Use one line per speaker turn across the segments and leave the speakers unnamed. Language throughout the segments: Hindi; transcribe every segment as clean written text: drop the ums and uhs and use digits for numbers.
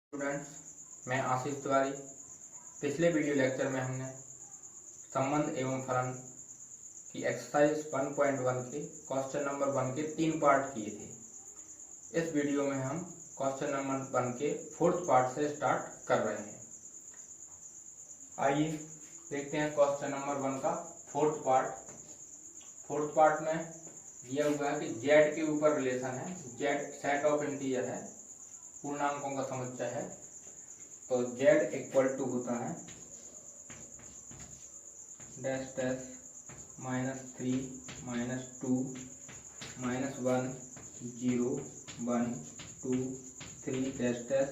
स्टूडेंट्स, मैं आशीष तिवारी। पिछले वीडियो लेक्चर में हमने संबंध एवं फलन की एक्सरसाइज 1.1 के क्वेश्चन नंबर 1 के 3 पार्ट किए थे। इस वीडियो में हम क्वेश्चन नंबर 1 के 4th पार्ट से स्टार्ट कर रहे हैं। आइए देखते हैं क्वेश्चन नंबर 1 का 4th पार्ट। 4th पार्ट में दिया हुआ है कि z के ऊपर रिलेशन है। z सेट ऑफ इंटीजर है, पूर्णांकों का समुच्चय है। तो z इक्वल टू होता है डैश डैश -3 -2 -1 0 1 2 3 डैश डैश।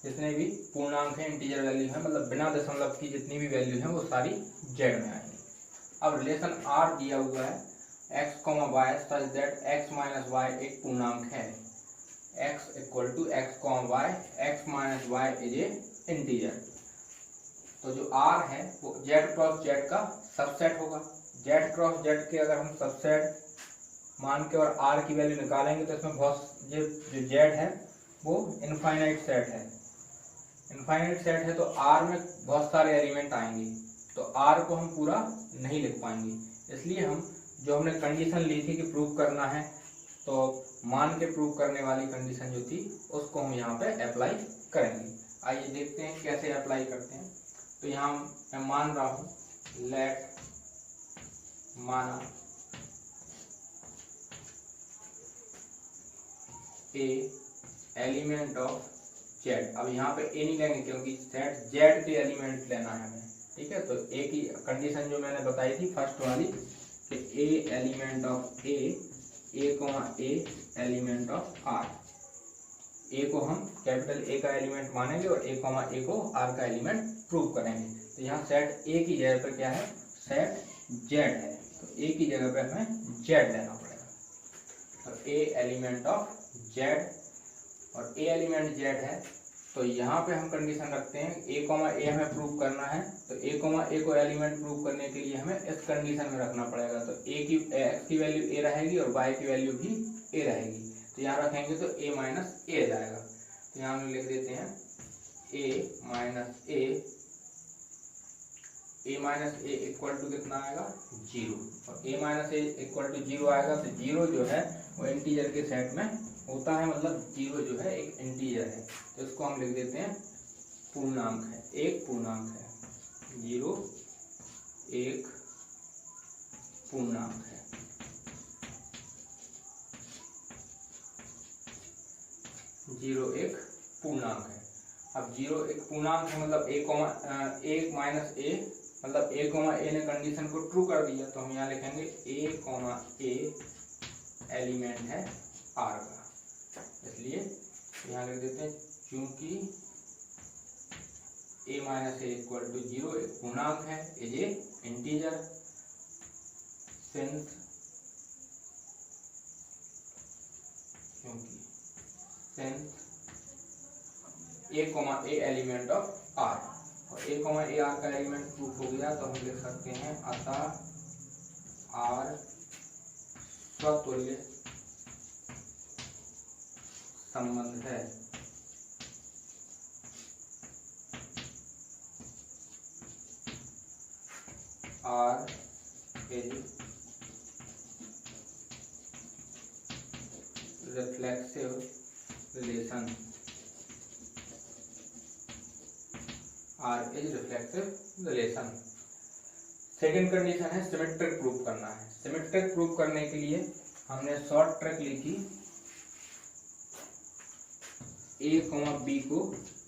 जितने भी पूर्णांक हैं, इंटीजर वैल्यू है, मतलब बिना दशमलव की जितनी भी वैल्यू है वो सारी z में आएंगी। अब रिलेशन r दिया हुआ है x, y such that x - y एक पूर्णांक है। x equal to x, y, x - y is a integer. तो जो r है वो z क्रॉस z का सबसेट होगा। z क्रॉस z के अगर हम सबसेट मान के और r की वैल्यू निकालेंगे तो इसमें बहुत जो z है वो इनफाइनाइट सेट है। इनफाइनाइट सेट है तो r में बहुत सारे एलिमेंट आएंगे, तो r को हम पूरा नहीं लिख पाएंगे। इसलिए हम जो हमने कंडीशन ली थी कि प्रूव करना है, तो मान के प्रूव करने वाली कंडीशन जो थी उसको हम यहाँ पे अप्लाई करेंगे। आइए देखते हैं कैसे अप्लाई करते हैं। तो यहाँ मैं मान रहा हूँ लेट माना ए एलिमेंट ऑफ जेड। अब यहाँ पे ए नहीं लेंगे क्योंकि सेट जेड के एलिमेंट लेना है हमें, ठीक है। तो ए की कंडीशन जो मैंने बताई थी फर्स्ट वाली कि a element of a element of R. A को हम कैपिटल ए का एलिमेंट मानेंगे और ए को आर का एलिमेंट प्रूव करेंगे। तो यहाँ सेट ए की जगह पर क्या है, सेट जेड है, तो ए की जगह पे हमें जेड लेना पड़ेगा। तो ए एलिमेंट ऑफ जेड, और ए एलिमेंट जेड है तो यहाँ पे हम कंडीशन रखते हैं ए हमें प्रूव करना है। तो ए को एलिमेंट प्रूव करने के लिए हमें इस कंडीशन में रखना पड़ेगा। तो एक्स की वैल्यू ए रहेगी और वाई की वैल्यू भी ए रहेगी। तो यहाँ रखेंगे तो a माइनस ए जाएगा। तो यहाँ हम लिख देते हैं a minus A equal to कितना आएगा, 0। और a minus A equal to 0 आएगा तो 0 जो है वो इंटीजर के सेट में होता है, मतलब 0 जो है एक इंटीजर है। तो इसको हम लिख देते हैं पूर्णांक है, एक पूर्णांक है। 0 एक पूर्णांक है। 0 एक पूर्णांक है। अब 0 एक पूर्णांक है मतलब a माइनस ए, मतलब a ने कंडीशन को ट्रू कर दिया। तो हम यहाँ लिखेंगे a एलिमेंट है r का। इसलिए यहाँ लिख देते हैं क्योंकि a minus A equal to 0 एक पूर्णांक है, is a integer, since a element of r, और a r का एलिमेंट प्रूफ हो गया। तो हम लिख सकते हैं अतः r स्वतुल्य संबंध है। R is reflexive relation। R is reflexive relation। Second condition है सिमेट्रिक प्रूफ करना है। सिमेट्रिक प्रूफ करने के लिए हमने शॉर्ट ट्रिक लिखी, a, b को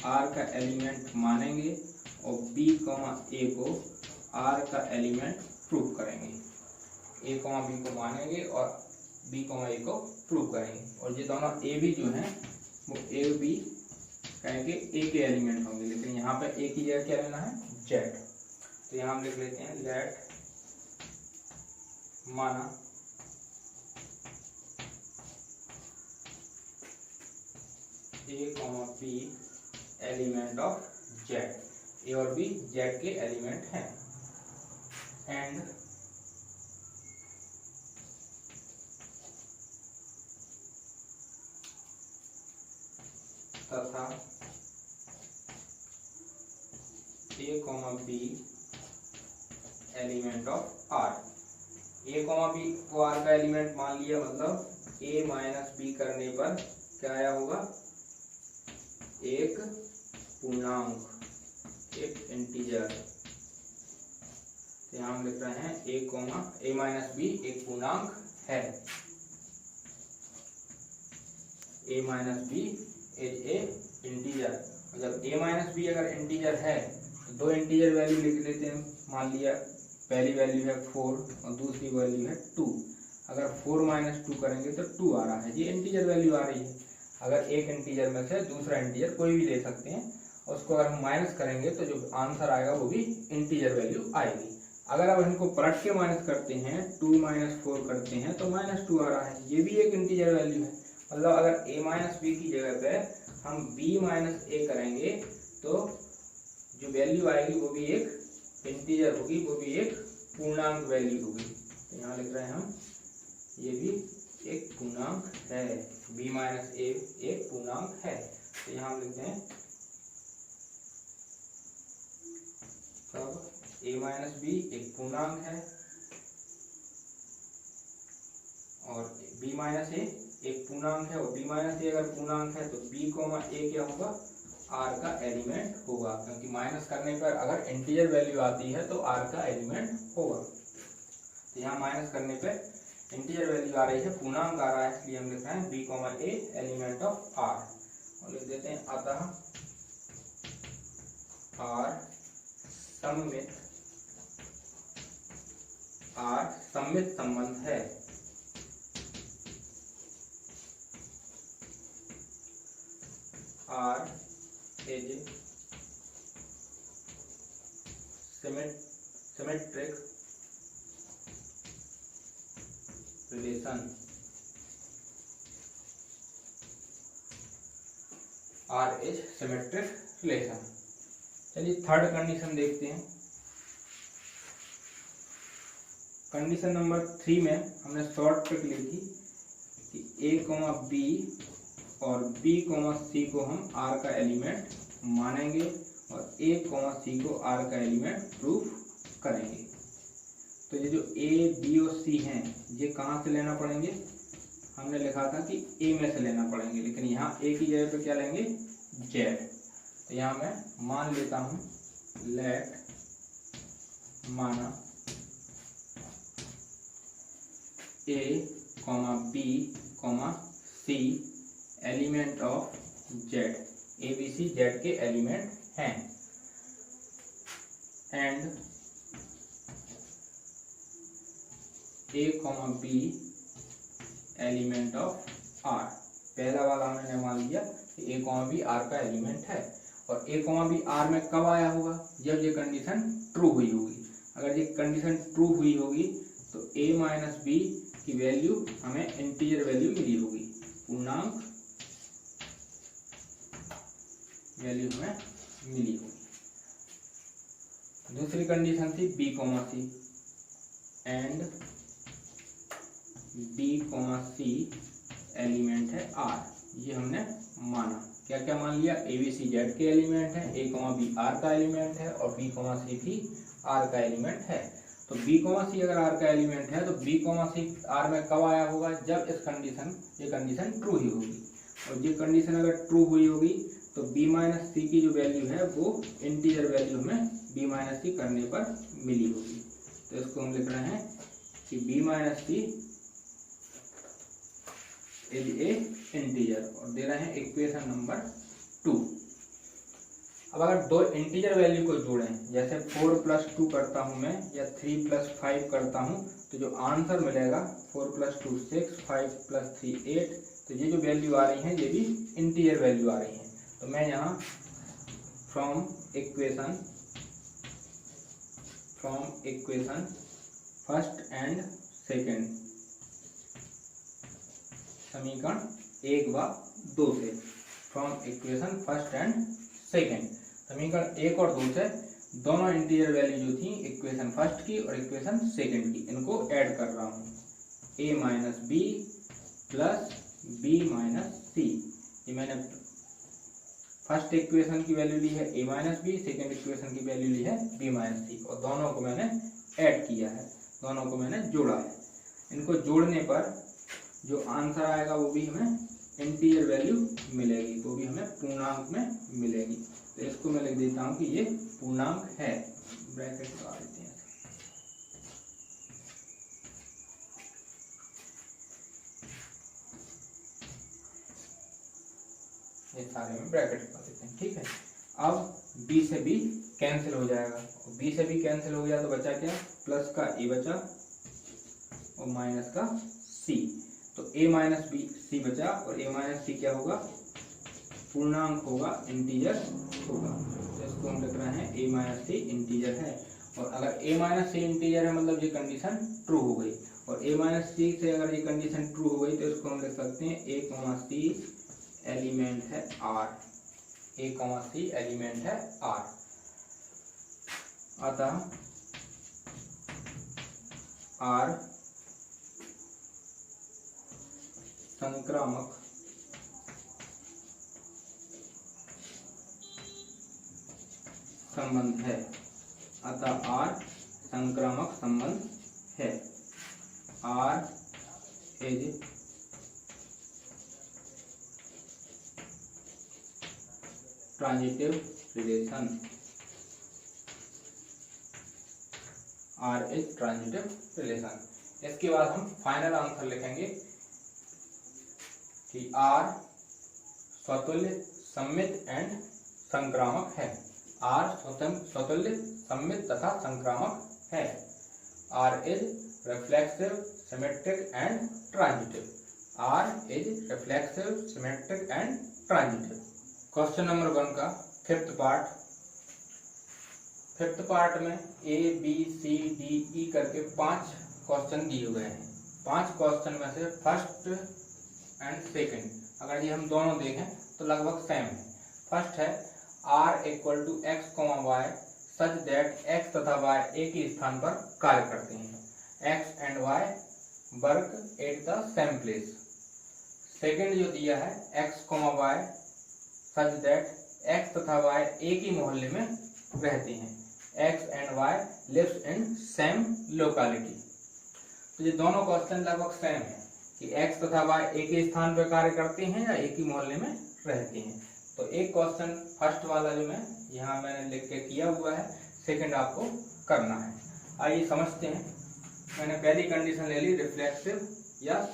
r का एलिमेंट मानेंगे और b, a को r का एलिमेंट प्रूव करेंगे। a, b को मानेंगे और b, a को प्रूव करेंगे। और ये दोनों a b जो हैं वो a b कहेंगे a के एलिमेंट होंगे, लेकिन यहाँ पे a की जगह क्या लेना है, z। तो यहाँ हम लिख लेते हैं लेट माना a, b element of z। a और b z के एलिमेंट हैं। एंड तथा a, b element of r। a, b को r का एलिमेंट मान लिया, मतलब a माइनस b करने पर क्या आया होगा, एक पूर्णांक, एक इंटीजर। यहाँ हम लिख रहे हैं a माइनस b एक पूर्णांक है, a minus b is a integer. जब a माइनस b अगर इंटीजर है तो दो इंटीजर वैल्यू लिख लेते हैं। मान लिया पहली वैल्यू है 4 और दूसरी वैल्यू है 2। अगर 4 माइनस 2 करेंगे तो 2 आ रहा है, ये इंटीजर वैल्यू आ रही है। अगर एक इंटीजर में से दूसरा इंटीजर कोई भी ले सकते हैं, उसको अगर हम माइनस करेंगे तो जो आंसर आएगा वो भी इंटीजर वैल्यू आएगी। अगर अब इनको पलट के माइनस करते हैं, 2 माइनस 4 करते हैं तो -2 आ रहा है, ये भी एक इंटीजर वैल्यू है। मतलब अगर a माइनस बी की जगह पे हम b माइनस a करेंगे तो जो वैल्यू आएगी वो भी एक इंटीजर होगी, वो भी एक पूर्णांक वैल्यू होगी। तो यहाँ लिख रहे हैं हम, ये भी एक पूर्णांक है, b माइनस a एक पूर्णांक है। तो यहाँ हम लिखते हैं तब a माइनस b एक पूर्णांक है और b माइनस a एक पूर्णांक है, और b माइनस a अगर पूर्णांक है तो b कोमा a क्या होगा, r का एलिमेंट होगा, क्योंकि माइनस करने पर अगर इंटीजर वैल्यू आती है तो r का एलिमेंट होगा। तो यहाँ माइनस करने पे इंटीजर वैल्यू आ रही है, पूर्णांक आ रहा है, इसलिए हम लिख रहे हैं b comma a element of r, और लिख देते हैं अतः r सममित संबंध है। R is symmetric relation। R is symmetric relation। चलिए थर्ड कंडीशन देखते हैं। कंडीशन नंबर 3 में हमने शॉर्ट ट्रिक लिखी कि a, b और b, c को हम r का एलिमेंट मानेंगे और a, c को r का एलिमेंट प्रूफ करेंगे। तो ये जो a, b और c हैं, ये कहाँ से लेना पड़ेंगे, हमने लिखा था कि a में से लेना पड़ेंगे, लेकिन यहाँ a की जगह पे क्या लेंगे, z। तो यहाँ मैं मान लेता हूँ, लेट माना a, b, c element of z, a, b, c z के एलिमेंट हैं, and a, b element of r। पहला वाला हमने मान लिया कि a, b r का एलिमेंट है, और a, b r में कब आया होगा, जब ये कंडीशन ट्रू हुई होगी। अगर ये कंडीशन ट्रू हुई होगी तो a माइनस b की वैल्यू हमें इंटीजर वैल्यू मिली होगी, पूर्णांक वैल्यू हमें मिली होगी। दूसरी कंडीशन थी b, c and b, c element है r। ये हमने माना, क्या क्या मान लिया, a, b, c z के एलिमेंट है, a, b r का एलिमेंट है और b, c भी r का एलिमेंट है। तो b, c अगर r का एलिमेंट है तो b, c r में कब आया होगा, जब ये कंडीशन ट्रू ही होगी, और ये कंडीशन अगर ट्रू हुई होगी तो b माइनस सी की जो वैल्यू है वो इंटीजर वैल्यू हमें b माइनस सी करने पर मिली होगी। तो इसको हम लिख रहे हैं कि b minus C is a integer, और दे रहे हैं इक्वेशन नंबर 2। अब अगर दो इंटीजर वैल्यू को जोड़ें, जैसे 4 प्लस 2 करता हूं मैं या 3 प्लस 5 करता हूं, तो जो आंसर मिलेगा 4 प्लस 2 6, 5 प्लस 3 8, तो ये जो वैल्यू आ रही है ये भी इंटीजर वैल्यू आ रही है। तो मैं यहाँ from equation first and second, समीकरण 1 व 2 से, from equation first and second, समीकरण 1 और 2 से दोनों इंटीजर वैल्यू जो थी इक्वेशन फर्स्ट की और इक्वेशन सेकेंड की, इनको ऐड कर रहा हूँ। a minus B plus b minus c, ये मैंने 1 + 2 + 3 + 5 + 3 = 9 इंटीजर वैल्यू जो थी इक्वेशन फर्स्ट की और इक्वेशन सेकेंड की, इनको ऐड कर रहा हूँ। a minus B plus b minus C, 1 + 2 + 3 + 5 + 3 = 9 integer value जो थी इक्वेशन फर्स्ट की और इक्वेशन सेकेंड की, इनको ऐड कर रहा हूँ। फर्स्ट इक्वेशन की वैल्यू ली है a minus B, second equation की वैल्यू ली है b माइनस सी, और दोनों को मैंने ऐड किया है, दोनों को मैंने जोड़ा है। इनको जोड़ने पर जो आंसर आएगा वो भी हमें इंटीजर वैल्यू मिलेगी, तो भी हमें पूर्णांक में मिलेगी। तो इसको मैं लिख देता हूँ कि ये पूर्णांक है, ब्रैकेट लगा देते हैं। ये सारे में ब्रैकेट लगा देते हैं, ठीक है। अब b से b कैंसिल हो जाएगा, और b से b कैंसिल हो गया तो बचा क्या, प्लस का a बचा और माइनस का c, तो a माइनस बी सी बचा, और a माइनस सी क्या होगा, पूर्णांक होगा, इंटीजर होगा। तो इसको हम लिख रहे हैं a माइनस सी इंटीजर है, और अगर a माइनस सी इंटीजर है मतलब ये कंडीशन ट्रू हो गई, और a माइनस सी से अगर ये कंडीशन ट्रू हो गई तो इसको हम लिख सकते हैं a, c एलिमेंट है r, a, c एलिमेंट है r। अतः r संक्रामक संबंध है, अतः r संक्रामक संबंध है। r is transitive relation, r is transitive relation. इसके बाद हम फाइनल आंसर लिखेंगे कि r स्वतुल्य सममित एंड संक्रामक है, r स्वतुल्य सममित तथा संक्रामक है। r is reflexive symmetric and transitive, r is reflexive symmetric and transitive. Question number 1 का फिफ्थ पार्ट में a b c d e करके 5 क्वेश्चन दिए हुए हैं। 5 क्वेश्चन में से फर्स्ट एंड सेकंड अगर ये हम दोनों देखें तो लगभग सेम है। फर्स्ट है r equal to X Y such that x तथा y एक ही स्थान पर कार्य करते हैं, x and y work at the same place. Second जो दिया है x y such that x तथा y एक ही मोहल्ले में रहते हैं, x and y lives in same locality. तो ये दोनों क्वेश्चन लगभग सेम है कि x तथा y एक ही स्थान पर कार्य करते हैं या एक ही मोहल्ले में रहते हैं। तो एक क्वेश्चन फर्स्ट वाला जो मैं यहाँ मैंने लिख के किया हुआ है, सेकंड आपको करना है। आइए समझते हैं। मैंने पहली कंडीशन ले ली रिफ्लेक्सिव या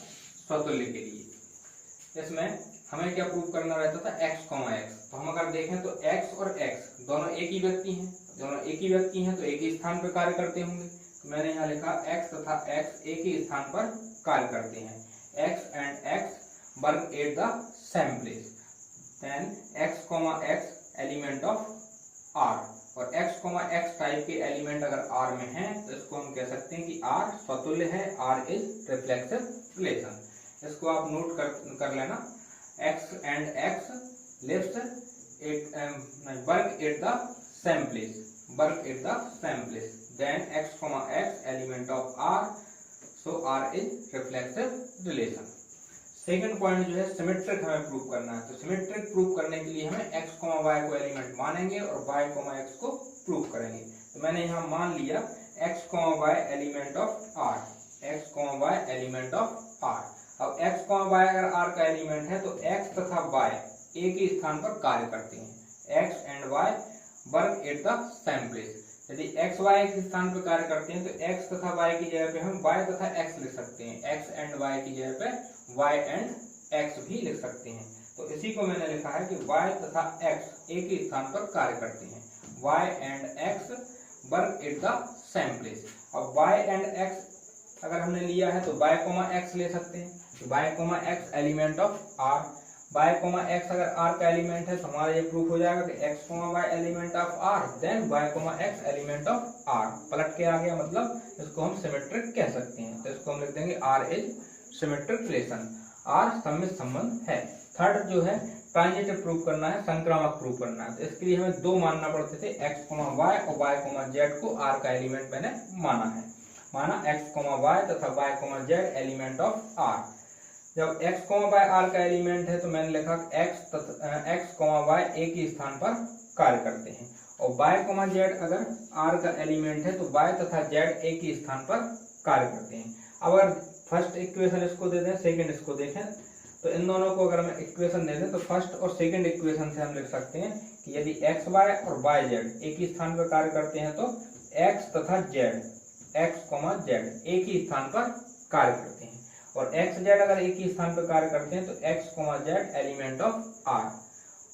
स्वतुल्य के लिए। इसमें हमें क्या प्रूव करना रहता था, x, तो हम अगर देखें तो x और x दोनों एक ही व्यक्ति हैं, दोनों एक ही व्यक्ति हैं तो एक ही स्थान पर कार्य करते होंगे। तो मैंने यहाँ लिखा x तथा x एक ही स्थान पर कार्य करते हैं, x and x work at the same place. Then x, x element of r, और x, x टाइप के एलिमेंट अगर r में हैं तो इसको हम कह सकते हैं कि r स्वतुल्य है, r इज रिफ्लेक्सिव रिलेशन। इसको आप नोट कर लेना, x and x lives work at the same place, work at the same place. Then x, x element of r, so r is reflexive relation. Second point जो है सिमेट्रिक हमें प्रूव करना है। तो सिमेट्रिक प्रूव करने के लिए हमें x, y को एलिमेंट मानेंगे और y, x को प्रूव करेंगे। तो मैंने यहाँ मान लिया x, y element of r, x, y element of r। अब x, y अगर r का एलिमेंट है तो x तथा y एक ही स्थान पर कार्य करते हैं, x and y work at the same place. यदि x, y एक स्थान पर कार्य करते हैं तो x तथा y की जगह पे हम y तथा x लिख सकते हैं, x एंड y की जगह पे y एंड x भी लिख सकते हैं। तो इसी को मैंने लिखा है कि y तथा x एक ही स्थान पर कार्य करते हैं, y and x work at the same place. अब y एंड x अगर हमने लिया है तो y, x ले सकते हैं, तो y, x element of r, y, x अगर r का एलिमेंट है तो हमारा ये प्रूफ हो जाएगा कि x, y element of r, then y, x element of r। पलट के आ गया, मतलब इसको हम सिमेट्रिक कह सकते हैं। तो इसको हम लिख देंगे r is symmetric relation, r सममित संबंध है। थर्ड जो है ट्रांजिटिव प्रूफ करना है, संक्रामक प्रूफ करना है। तो इसके लिए हमें दो मानना पड़ते थे, x, y और y, z को r का एलिमेंट मैंने माना है, माना x, y तथा y, z element of r। जब x, y r का एलिमेंट है तो मैंने लिखा x, y एक ही स्थान पर कार्य करते हैं, और y, z अगर r का एलिमेंट है तो y तथा z एक ही स्थान पर कार्य करते हैं। अब अगर फर्स्ट इक्वेशन इसको दे दें, सेकंड इसको देखें, तो इन दोनों को अगर हम इक्वेशन दे दें तो फर्स्ट और सेकंड इक्वेशन से हम लिख सकते हैं कि यदि x, y और y, z एक ही स्थान पर कार्य करते हैं तो x तथा z, x, z एक ही स्थान पर कार्य करते हैं, और x, z अगर एक ही स्थान पर कार्य करते हैं तो x, z element of R,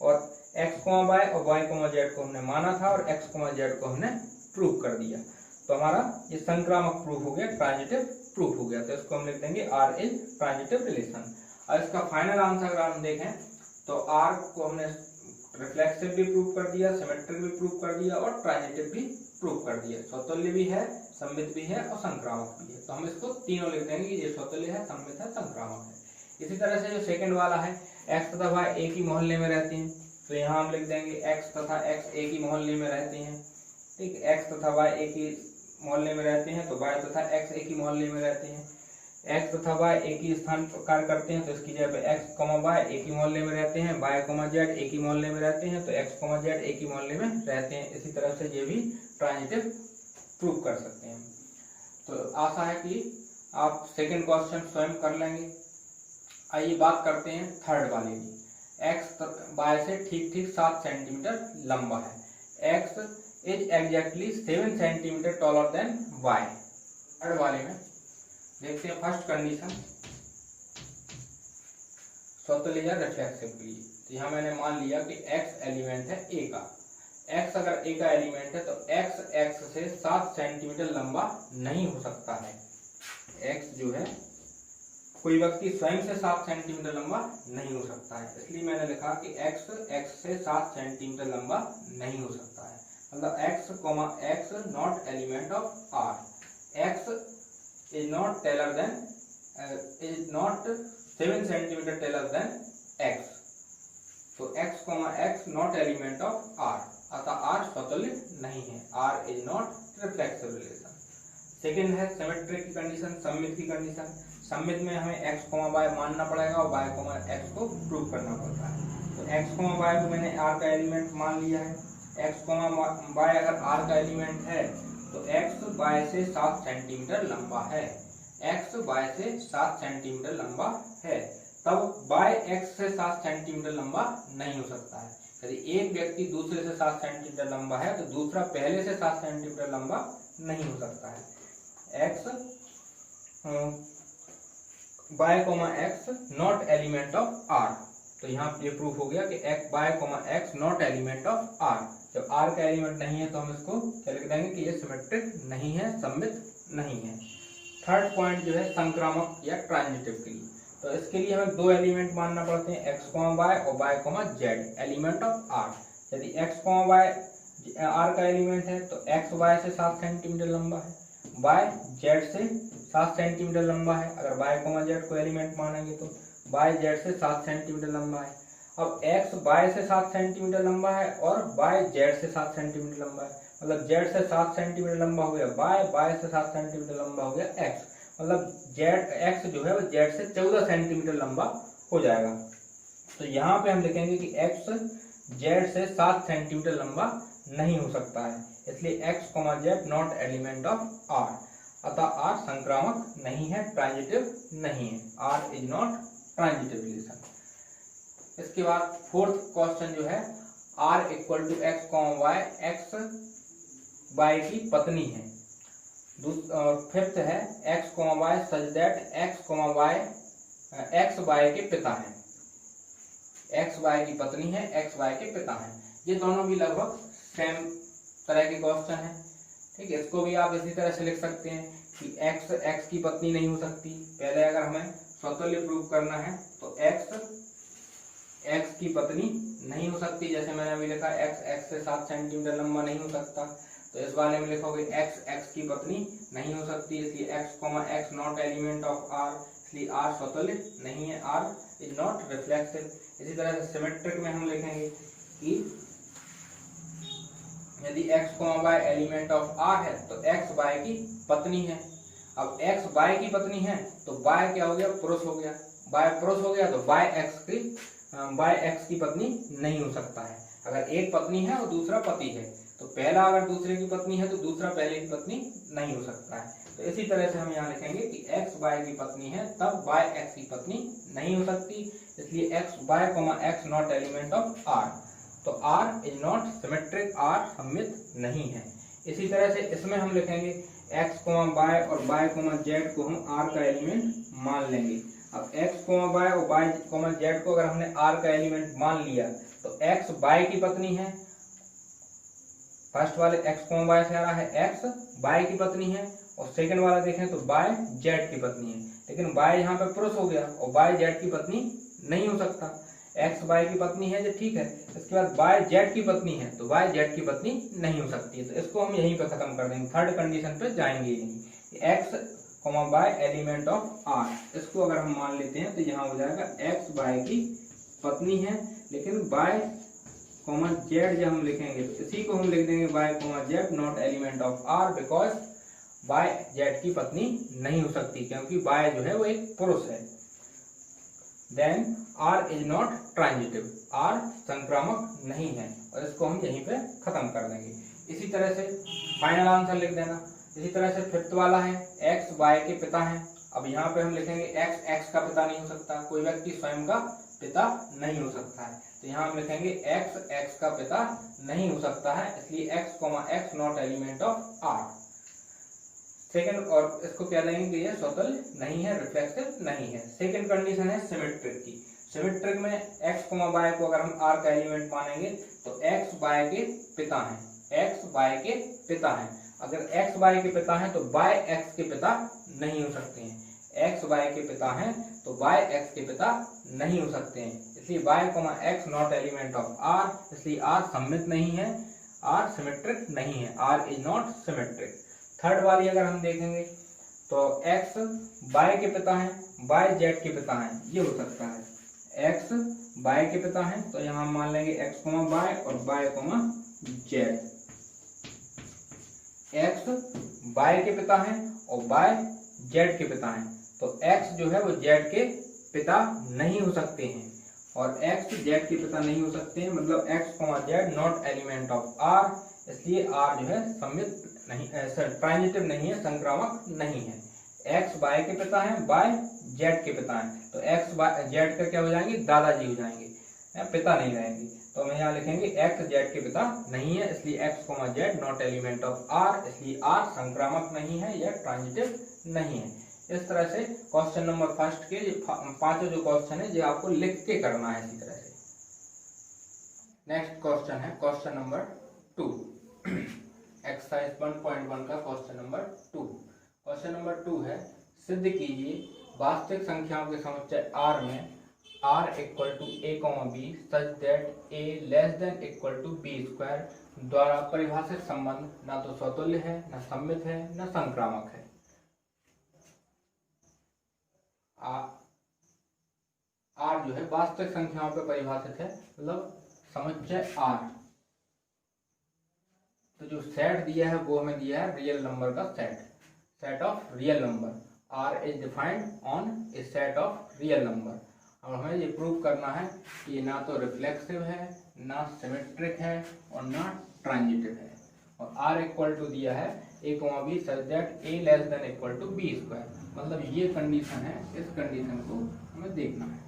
और x, y और y, z को हमने माना था और x, z को हमने प्रूव कर दिया, तो हमारा ये संक्रामक प्रूफ हो गया, ट्रांजिटिव प्रूफ हो गया। तो इसको हम लिख देंगे R इज ट्रांजिटिव रिलेशन। और इसका फाइनल आंसर अगर हम देखें तो R को हमने रिफ्लेक्सिव भी प्रूव कर दिया, सिमेट्रिक भी प्रूव कर दिया और ट्रांजिटिव भी प्रूव कर दिया, स्वतुल्य भी है, सममित भी है और संक्रामक भी है। तो हम इसको तीनों लिख देंगे कि ये स्वतुल्य है, सममित है, संक्रामक है। इसी तरह से जो सेकंड वाला है, x तथा y एक ही मोहल्ले में रहते हैं, तो यहाँ हम लिख देंगे x तथा x एक ही मोहल्ले में रहते हैं, ठीक है, x तथा y एक ही मोहल्ले में रहते हैं तो y तथा x एक ही मोहल्ले में रहते हैं, x तथा y एक ही स्थान पर कार्य करते हैं तो इसकी जगह पे x, y एक ही मोहल्ले में रहते हैं, y, z एक ही मोहल्ले में रहते हैं तो x, z एक ही मोहल्ले में रहते हैं। इसी तरह से ये भी ट्रांजिटिव प्रूव कर सकते हैं। तो आशा है कि आप सेकंड क्वेश्चन स्वयं कर लेंगे। आइए बात करते हैं थर्ड वाले की। x y से ठीक 7 सेंटीमीटर लंबा है, x is exactly 7 centimetre taller than y। Third वाले में देखते हैं फर्स्ट कंडीशन स्वतुल्य या रिफ्लेक्सिव के लिए। तो यहाँ मैंने मान लिया कि x एलिमेंट है a का, x अगर a का एलिमेंट है तो x से 7 सेंटीमीटर लंबा नहीं हो सकता है। x जो है कोई व्यक्ति स्वयं से 7 सेंटीमीटर लंबा नहीं हो सकता है, इसलिए मैंने लिखा कि x से 7 सेंटीमीटर लंबा नहीं हो सकता है। मतलब x not element of R, x is not taller than is not 7 centimeter taller than x, तो x, not element of R, अतः R स्वतुल्य नहीं है, R is not reflexive relation। Second है सिमेट्रिक की कंडीशन, सममित की कंडीशन। सममित में हमें x, y मानना पड़ेगा और y, x को प्रूव करना पड़ता है। तो x, y को मैंने R का एलिमेंट मान लिया है, x, y अगर R का एलिमेंट है तो x y से 7 सेंटीमीटर लंबा है, x y से 7 सेंटीमीटर लंबा है, तब y x से 7 सेंटीमीटर लंबा नहीं हो सकता है। यदि एक व्यक्ति दूसरे से 7 सेंटीमीटर लंबा है तो दूसरा पहले से 7 सेंटीमीटर लंबा नहीं हो सकता है। x y, x not element of R, तो यहाँ ये प्रूफ हो गया कि y, x not element of R। जब R का एलिमेंट नहीं है तो हम इसको क्या लिख देंगे कि ये सिमेट्रिक नहीं है, सममित नहीं है। थर्ड पॉइंट जो है संक्रामक या ट्रांजिटिव के लिए, तो इसके लिए हमें दो एलिमेंट मानना पड़ते हैं, x, y और y, z element of R। यदि x, y R का एलिमेंट है तो x y से 7 सेंटीमीटर लंबा है, y z से 7 सेंटीमीटर लंबा है। अगर y, z को एलिमेंट मानेंगे तो y z से 7 सेंटीमीटर लंबा है। अब x y से 7 सेंटीमीटर लंबा है और y z से 7 सेंटीमीटर लंबा है, मतलब z से 7 सेंटीमीटर लंबा हो गया y से 7 सेंटीमीटर लंबा हो गया x, मतलब x जो है वो z से 14 सेंटीमीटर लंबा हो जाएगा। तो यहाँ पे हम लिखेंगे कि x z से 7 सेंटीमीटर लंबा नहीं हो सकता है, इसलिए x, z not element of R, अतः R संक्रामक नहीं है, ट्रांजिटिव नहीं है, R is not transitive relation. इसके बाद फोर्थ क्वेश्चन जो है R equal to x, y, x y की पत्नी है। फिफ्थ है x, y such that x, y x y के पिता है, x y की पत्नी है, x y के पिता है। ये दोनों भी लगभग सेम तरह के क्वेश्चन है, ठीक है। इसको भी आप इसी तरह से लिख सकते हैं कि x की पत्नी नहीं हो सकती। पहले अगर हमें स्वतुल्य प्रूव करना है तो x की पत्नी नहीं हो सकती, जैसे मैंने अभी लिखा x से 7 सेंटीमीटर लंबा नहीं हो सकता, तो इस वाले में लिखोगे x की पत्नी नहीं हो सकती, इसलिए x, not element of R, इसलिए R स्वतुल्य नहीं है, R इज नॉट रिफ्लेक्सिव। इसी तरह से सिमेट्रिक में हम लिखेंगे कि यदि x, y element of R है तो x y की पत्नी है। अब x y की पत्नी है तो y क्या हो गया, पुरुष हो गया, बाय पुरुष हो गया तो बाय एक्स की पत्नी नहीं हो सकता है। अगर एक पत्नी है और दूसरा पति है तो पहला अगर दूसरे की पत्नी है तो दूसरा पहले की पत्नी नहीं हो सकता है। तो इसी तरह से हम यहाँ लिखेंगे कि एक्स बाय की पत्नी है तब बाय एक्स की पत्नी नहीं हो सकती, इसलिए x by x not element of R. तो R is not symmetric, R सममित नहीं है। इसी तरह से इसमें हम लिखेंगे एक्स बाय और बाय जेड को हम आर का एलिमेंट मान लेंगे। अब एक्स बाय और बाय जेड को अगर हमने आर का एलिमेंट मान लिया तो एक्स बाय की पत्नी है, फर्स्ट वाले एक्स बाय से आ रहा है एक्स बाय की पत्नी है, और सेकंड वाला देखें तो बाय जेड की पत्नी है। लेकिन बाय यहाँ पे पुरुष हो गया और बाय जेड की पत्नी नहीं हो सकता। एक्स बाय की पत्नी है जो ठीक है, इसके बाद बाय जेड की पत्नी है तो बाय जेड की पत्नी नहीं हो सकती है। तो इसको हम यहीं पे खत्म कर देंगे, थर्ड कंडीशन पे जाएंगे ही नहीं। X Y element of R, इसको अगर हम मान लेते हैं तो यहाँ हो जाएगा एक्स बाय की पत्नी है, लेकिन बाय जेड जब हम लिखेंगे तो इसी को हम लिख देंगे Y Z not element of R, because Y Z की पत्नी नहीं हो सकती क्योंकि बाय जो है वो एक पुरुष है। Then R is not transitive, R संक्रामक नहीं है, और इसको हम यहीं पे खत्म कर देंगे। इसी तरह से फाइनल आंसर लिख देना। इसी तरह से फिफ्थ वाला है एक्स बाय के पिता है। अब यहाँ पे हम लिखेंगे एक्स एक्स का पिता नहीं हो सकता, कोई व्यक्ति स्वयं का पिता नहीं हो सकता है, तो यहाँ हम लिखेंगे एक्स एक्स का पिता नहीं हो सकता है, इसलिए X not element of R. Second, और इसको क्या लेंगे कि ये स्वतुल्य नहीं है, रिफ्लेक्सिव नहीं है। सेकंड कंडीशन है सिमेट्रिक की। सिमेट्रिक में एक्स बाय को अगर हम आर का एलिमेंट मानेंगे तो एक्स बाय के पिता हैं, एक्स बाय के पिता हैं। अगर एक्स बाय के पिता हैं तो बाय एक्स के पिता नहीं हो सकते हैं, एक्स बाय के पिता हैं तो बाय एक्स के पिता नहीं हो सकते हैं, इसलिए Y x not element of R, इसलिए आर सममित नहीं है, आर सिमेट्रिक नहीं है, R is not symmetric. Third वाली अगर हम देखेंगे तो एक्स बाय के पिता है, बाय जेड के पिता है, ये हो सकता है। एक्स बाय के पिता है तो यहाँ मान लेंगे एक्स बाय और बाय जेड। एक्स बाय के पिता है और बाय जेड के पिता है, तो एक्स जो है वो जेड के पिता नहीं हो सकते हैं, और एक्स जेड के पिता नहीं हो सकते हैं, मतलब X Z not element of R, इसलिए आर जो है सममित नहीं, ट्रांजिटिव नहीं है, संक्रामक नहीं है। एक्स बाय के पिता है, बाय जेड के पिता है, तो एक्स बाय जेड का क्या हो जाएंगे, दादाजी हो जाएंगे, पिता नहीं रहेंगे। तो हम यहाँ लिखेंगे एक्स जेड के पिता नहीं है, इसलिए X Z not element of R, इसलिए आर संक्रामक नहीं है या ट्रांजिटिव नहीं है। इस तरह से क्वेश्चन नंबर फर्स्ट के पांचों जो क्वेश्चन है ये आपको लिख के करना है इसी तरह से। नेक्स्ट क्वेश्चन है क्वेश्चन नंबर 2, एक्सरसाइज 1.1 का क्वेश्चन नंबर 2। क्वेश्चन नंबर 2 है, सिद्ध कीजिए वास्तविक संख्याओं के समुच्चय R में R equal to a, b such that a less than equal to b square द्वारा परिभाषित संबंध ना तो स्वतुल्य है, न सममित है, न संक्रामक है। R जो है वास्तविक संख्याओं पे परिभाषित है, मतलब समुच्चय R। तो जो सेट दिया है वो हमें दिया है रियल नंबर का set, set of real number. R is defined on A set of real number. और हमें ये प्रूव करना है कि ना तो रिफ्लेक्सिव है, ना सिमेट्रिक है और ना ट्रांजिटिव है। और R इक्वल टू दिया है a, b such that a less than equal to b square, मतलब ये कंडीशन है, इस कंडीशन को हमें देखना है।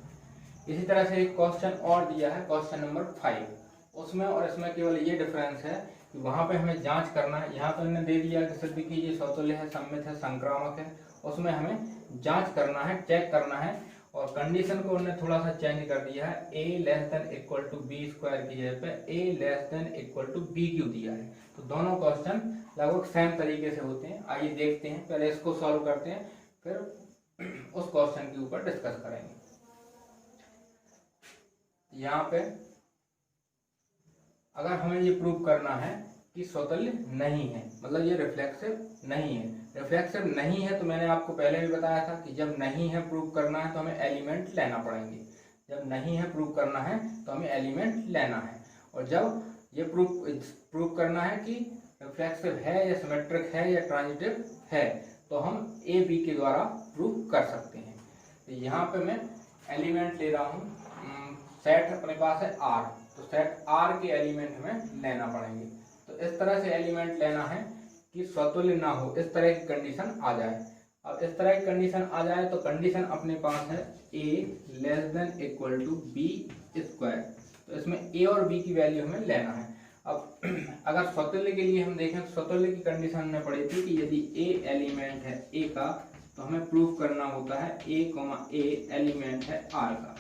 इसी तरह से एक क्वेश्चन और दिया है क्वेश्चन नंबर 5, उसमें और इसमें केवल ये डिफरेंस है कि वहाँ पे हमें जांच करना है। यहाँ पे हमने दे दिया कि सिद्ध कीजिए स्वतुल्य है, सममित है, संक्रामक है, उसमें हमें जांच करना है, चेक करना है, और कंडीशन को उन्होंने थोड़ा सा चेंज कर दिया है। a less than equal to b square की जगह पे a less than equal to b cube दिया है। तो दोनों क्वेश्चन लगभग सेम तरीके से होते हैं। आइए देखते हैं, पहले इसको सॉल्व करते हैं, फिर उस क्वेश्चन के ऊपर डिस्कस करेंगे। यहाँ पे अगर हमें ये प्रूव करना है कि स्वतुल्य नहीं है, मतलब ये रिफ्लेक्सिव नहीं है। रिफ्लेक्सिव नहीं है तो मैंने आपको पहले भी बताया था कि जब नहीं है प्रूव करना है तो हमें एलिमेंट लेना पड़ेंगे। जब नहीं है प्रूव करना है तो हमें एलिमेंट लेना है, और जब ये प्रूव करना है कि रिफ्लेक्सिव है या सिमेट्रिक है या ट्रांजिटिव है तो हम ए बी के द्वारा प्रूव कर सकते हैं। तो यहाँ पे मैं एलिमेंट ले रहा हूँ, सेट अपने पास है R, तो सेट R के एलिमेंट हमें लेना पड़ेंगे। तो इस तरह से एलिमेंट लेना है कि स्वतुल्य ना हो, इस तरह की कंडीशन आ जाए। अब इस तरह की कंडीशन आ जाए तो कंडीशन अपने पास है a less than equal to b square, तो इसमें a और b की वैल्यू हमें लेना है। अब अगर स्वतुल्य के लिए हम देखें, स्वतुल्य की कंडीशन हमने पढ़ी थी कि यदि a एलिमेंट है a का तो हमें प्रूफ करना होता है a एलिमेंट है r का।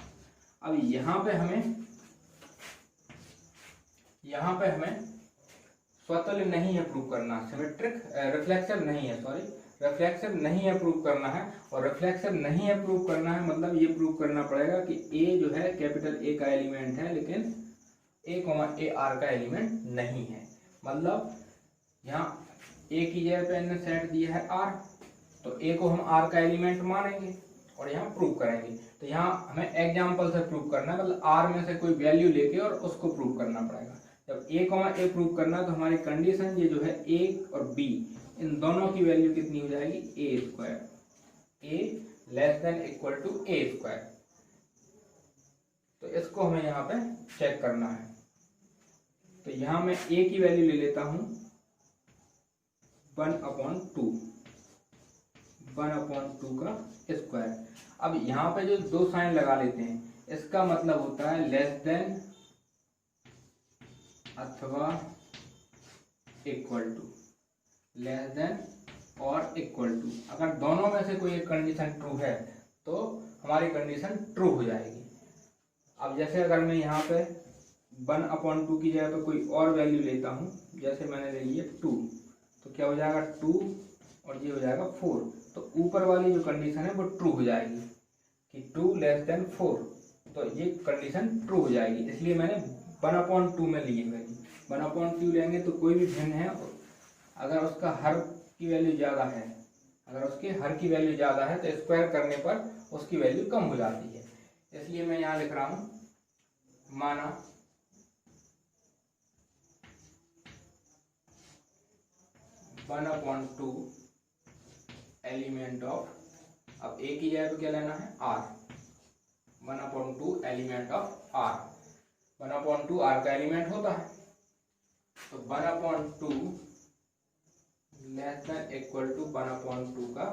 अब यहाँ पे हमें स्वतुल्य नहीं है प्रूव करना, सिमेट्रिक रिफ्लेक्सिव नहीं है, रिफ्लेक्सिव नहीं है प्रूव करना है। और रिफ्लेक्सिव नहीं है प्रूव करना है मतलब ये प्रूव करना पड़ेगा कि a जो है कैपिटल A का एलिमेंट है लेकिन a R का एलिमेंट नहीं है। मतलब यहाँ a की जगह पे हमने सेट दिया है R, तो a को हम R का एलिमेंट मानेंगे और यहाँ प्रूव करेंगे। तो यहाँ हमें एग्जाम्पल से प्रूव करना है, मतलब R में से कोई वैल्यू लेके और उसको प्रूव करना पड़ेगा। जब a प्रूव करना है तो हमारी कंडीशन ये जो है a और b इन दोनों की वैल्यू कितनी हो जाएगी, a square, a less than equal to a square. तो इसको हमें यहाँ पे चेक करना है। तो यहाँ मैं a की वैल्यू ले लेता हूँ 1/2 का स्क्वायर। अब यहाँ पे जो दो साइन लगा लेते हैं इसका मतलब होता है लेस देन अथवा इक्वल टू, लेस देन और इक्वल टू। अगर दोनों में से कोई एक कंडीशन ट्रू है तो हमारी कंडीशन ट्रू हो जाएगी। अब जैसे अगर मैं यहाँ पे 1/2 की जगह पे कोई और वैल्यू लेता हूँ, जैसे मैंने ले लिया 2, तो क्या हो जाएगा 2 और ये हो जाएगा 4, तो ऊपर वाली जो कंडीशन है वो ट्रू हो जाएगी कि 2 लेस देन 4, तो ये कंडीशन ट्रू हो जाएगी। इसलिए मैंने 1/2 में लिए हुए 1/2 लेंगे तो कोई भी भिन्न है, अगर उसका हर की वैल्यू ज़्यादा है, अगर उसके हर की वैल्यू ज़्यादा है तो स्क्वायर करने पर उसकी वैल्यू कम हो जाती है। इसलिए मैं यहाँ लिख रहा हूँ माना 1/2 एलिमेंट ऑफ, अब a की जगह पे क्या लेना है r, 1/2 element of r, 1/2 r का एलिमेंट होता है, तो 1/2 लेस देन इक्वल टू 1/2 का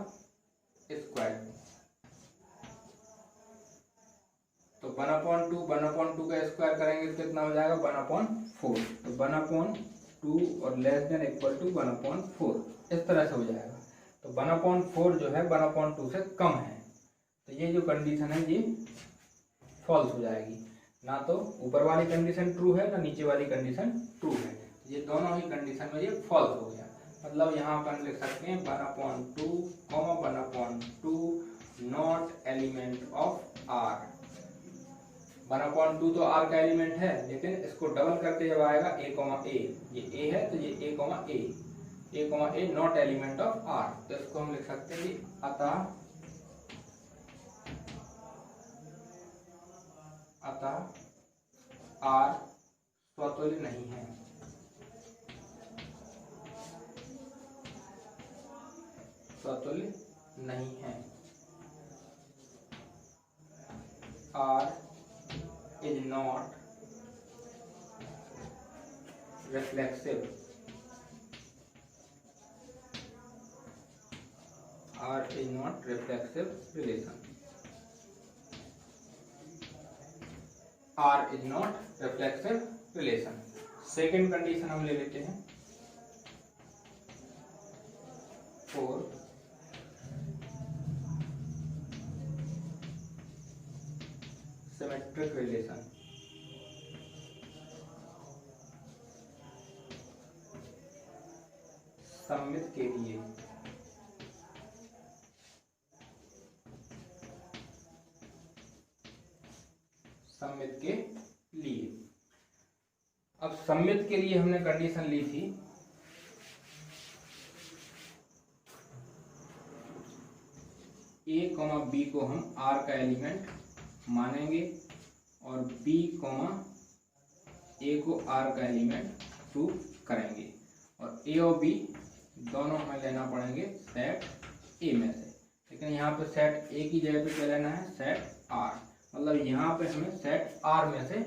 स्क्वायर। तो 1/2 का स्क्वायर करेंगे तो कितना हो जाएगा 1/4, तो 1/2 और लेस देन इक्वल टू 1/4 इस तरह से हो जाएगा। तो 1/4 जो है 1/2 से कम है, तो ये जो कंडीशन है ये फॉल्स हो जाएगी। ना तो ऊपर वाली कंडीशन ट्रू है ना नीचे वाली कंडीशन ट्रू है, ये दोनों ही कंडीशन में ये फॉल्स हो गया। मतलब यहाँ पर लिख सकते हैं 1/2, 1/2 नॉट एलिमेंट ऑफ R। 1/2 तो R का एलिमेंट है, लेकिन इसको डबल करके जब आएगा a, ये a है तो ये a not element of R, तो इसको हम लिख सकते हैं अतः R स्वतुल्य नहीं है। स्वतुल्य नहीं है। R is not reflexive. R is not reflexive relation. R is not reflexive relation. Second condition हम ले लेते हैं 4 सिमेट्रिक रिलेशन। सममित के लिए अब सममित के लिए हमने कंडीशन ली थी a, b को हम R का एलिमेंट मानेंगे और b, a को R का एलिमेंट प्रूव करेंगे, और a और b दोनों हमें लेना पड़ेंगे सेट A में से। लेकिन यहाँ पे सेट A की जगह पे क्या लेना है सेट R, मतलब यहाँ पे हमें सेट आर में से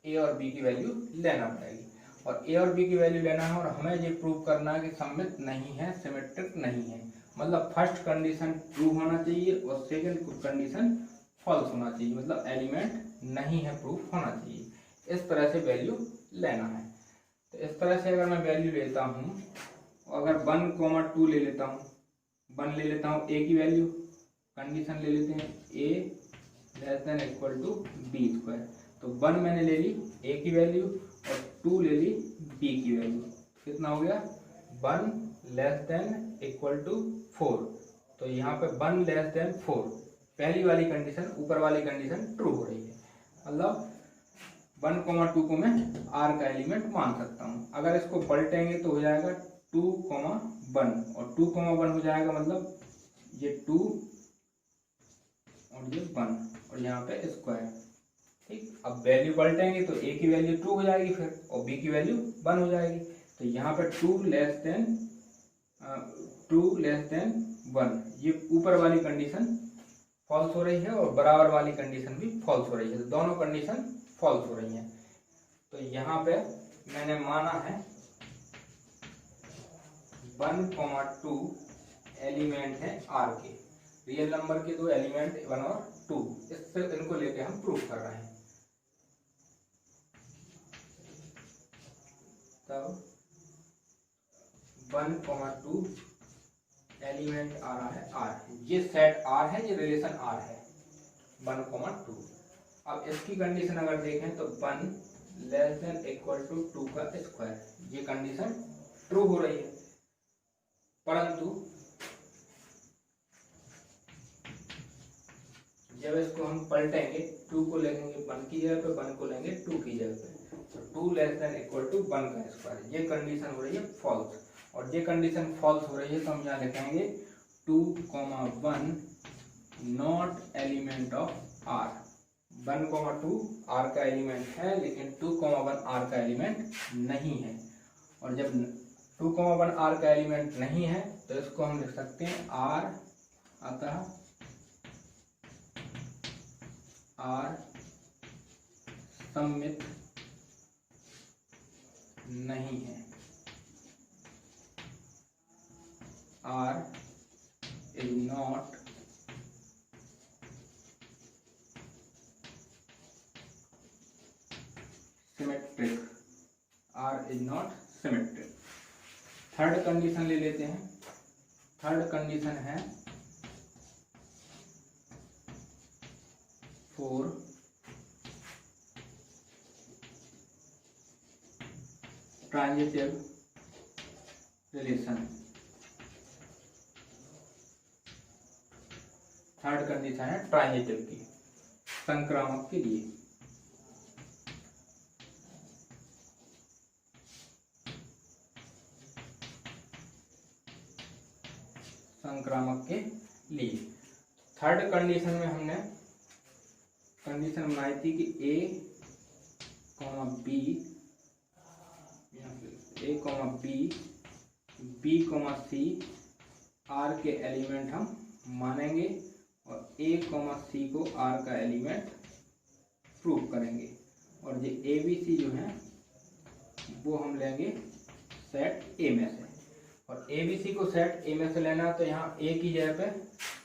ए और बी की वैल्यू लेना पड़ेगी, और ए और बी की वैल्यू लेना है, और हमें ये प्रूव करना है कि सममित नहीं है, सिमेट्रिक नहीं है। मतलब फर्स्ट कंडीशन ट्रू होना चाहिए और सेकंड कंडीशन फॉल्स होना चाहिए, मतलब एलिमेंट नहीं है प्रूफ होना चाहिए। इस तरह से वैल्यू लेना है। तो इस तरह से अगर मैं वैल्यू लेता हूँ, अगर 1, 2 ले लेता हूँ, 1 ले लेता हूँ ए की वैल्यू, कंडीशन ले लेते हैं a less than equal to b square. तो 1 मैंने ले ली ए की वैल्यू और 2 ले ली बी की वैल्यू। कितना हो गया? 1 लेस देन इक्वल टू 4। तो यहाँ पे 1 लेस देन 4, पहली वाली कंडीशन, ऊपर वाली कंडीशन ट्रू हो रही है। मतलब 1, 2 को मैं आर का एलिमेंट मान सकता हूँ। अगर इसको पलटेंगे तो हो जाएगा 2, 1 और 2, 1 हो जाएगा, मतलब ये 2 और ये 1 और यहाँ पे स्क्वायर। ठीक, अब वैल्यू पलटेंगे तो ए की वैल्यू 2 हो जाएगी फिर, और बी की वैल्यू 1 हो जाएगी। तो यहाँ पे 2 लेस देन 1, ये ऊपर वाली कंडीशन फॉल्स हो रही है और बराबर वाली कंडीशन भी फॉल्स हो रही है, तो दोनों कंडीशन फॉल्स हो रही हैं। तो यहाँ पे मैंने माना है 1, 2 एलिमेंट है आर के, रियल नंबर के दो एलिमेंट 1 और 2, इससे इनको लेके हम प्रूव कर रहे हैं। तब 1, 2 एलिमेंट आ रहा है आर, ये सेट आर है, ये रिलेशन आर है 1, 2। अब इसकी कंडीशन अगर देखें तो 1 लेस देन इक्वल टू 2 का स्क्वायर, ये कंडीशन ट्रू हो रही है। परंतु जब इसको हम पलटेंगे, 2 को लेंगे 1 की जगह पे, 1 को लेंगे 2 की जगह पे, तो 2 लेस देन इक्वल टू 1 का स्क्वायर, ये कंडीशन हो रही है फॉल्स। और ये कंडीशन फॉल्स हो रही है तो हम यहाँ लिखेंगे 2, 1 not element of R. 1, 2 R का एलिमेंट है, लेकिन 2, 1 आर का एलिमेंट नहीं है। और जब 2, 1 आर का एलिमेंट नहीं है तो इसको हम लिख सकते हैं आर, अतः आर सममित नहीं है, R is not symmetric, R is not symmetric. Third condition ले लेते हैं। थर्ड कंडीशन है 4 ट्रांजिटिव रिलेशन। थर्ड कंडीशन है ट्रांजिटिव की, संक्रामक के लिए। संक्रामक के लिए थर्ड कंडीशन में हमने कंडीशन बनाई थी कि A B, B C R के एलिमेंट हम मानेंगे और ए सी को आर का एलिमेंट प्रूव करेंगे। और ये ए बी सी जो है वो हम लेंगे सेट ए में से, और ए बी सी को सेट ए में से लेना, तो यहाँ ए की जगह पे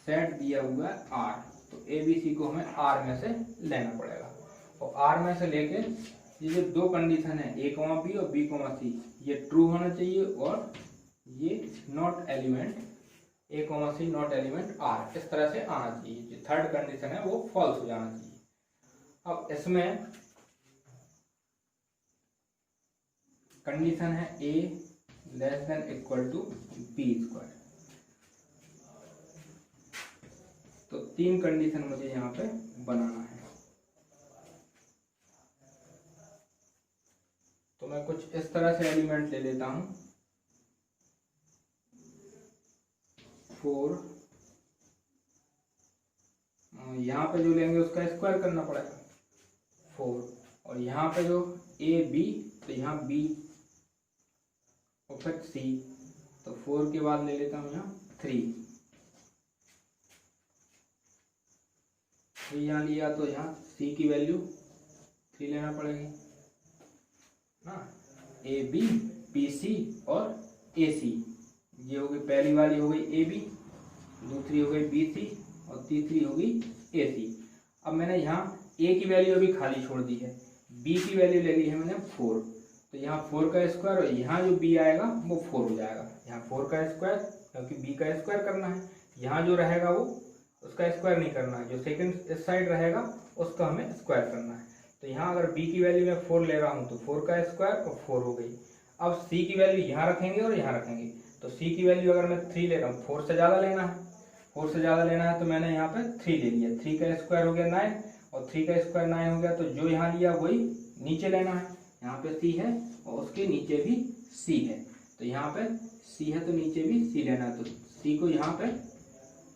सेट दिया हुआ है आर, तो ए बी सी को हमें आर में से लेना पड़ेगा। और आर में से लेके ये जो दो कंडीशन है ए बी और बी सी, ये ट्रू होना चाहिए और ये not element A C not element R, इस तरह से आना चाहिए। जो थर्ड कंडीशन है वो फॉल्स हो जाना चाहिए। अब इसमें कंडीशन है a less than equal to b square, तो 3 कंडीशन मुझे यहाँ पे बनाना है। तो मैं कुछ इस तरह से एलिमेंट ले लेता हूं, 4, यहाँ पे जो लेंगे उसका स्क्वायर करना पड़ेगा 4, और यहाँ पे जो ए बी, तो यहाँ बी और फिर सी, तो 4 के बाद ले लेता हूँ यहाँ 3, 3 यहाँ लिया तो यहाँ C की वैल्यू 3 लेना पड़ेगी ना। AB, BC और AC, ये हो गई पहली वाली हो गई AB, दूसरी हो गई BC और तीसरी हो गई AC। अब मैंने यहाँ A की वैल्यू अभी खाली छोड़ दी है, B की वैल्यू ले ली है मैंने 4, तो यहाँ 4 का स्क्वायर और यहाँ जो B आएगा वो 4 हो जाएगा। यहाँ 4 का स्क्वायर क्योंकि B का स्क्वायर करना है, यहाँ जो रहेगा वो उसका स्क्वायर नहीं करना है, जो सेकंड इस साइड रहेगा उसका हमें स्क्वायर करना है। तो यहाँ अगर B की वैल्यू मैं 4 ले रहा हूँ तो 4 का स्क्वायर और 4 हो गई। अब C की वैल्यू यहाँ रखेंगे और यहाँ रखेंगे, तो C की वैल्यू अगर मैं 3 ले रहा हूँ, 4 से ज़्यादा लेना है, 4 से ज़्यादा लेना है तो मैंने यहाँ पे 3 ले लिया। 3 का स्क्वायर हो गया 9 और 3 का स्क्वायर 9 हो गया, तो जो यहाँ लिया वही नीचे लेना है। यहाँ पे C है और उसके नीचे भी C है, तो यहाँ पे C है तो नीचे भी C लेना है, तो C को यहाँ पे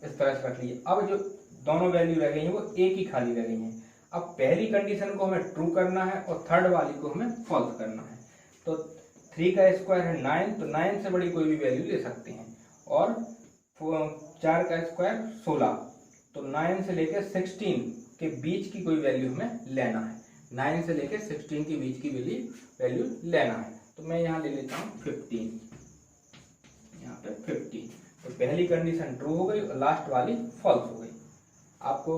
इस तरह से रख लिया। अब जो दोनों वैल्यू रह गई हैं वो एक ही खाली रह गई हैं। अब पहली कंडीशन को हमें ट्रू करना है और थर्ड वाली को हमें फॉल्स करना है। तो 3 का स्क्वायर है 9, तो 9 से बड़ी कोई भी वैल्यू ले सकते हैं, और 4 का स्क्वायर 16, तो 9 से लेकर 16 के बीच की कोई वैल्यू हमें लेना है। 9 से लेकर 16 के बीच की वैल्यू लेना है, तो मैं यहाँ ले लेता हूँ 15, यहाँ पे 15। तो पहली कंडीशन ट्रू हो गई और लास्ट वाली फॉल्स हो गई। आपको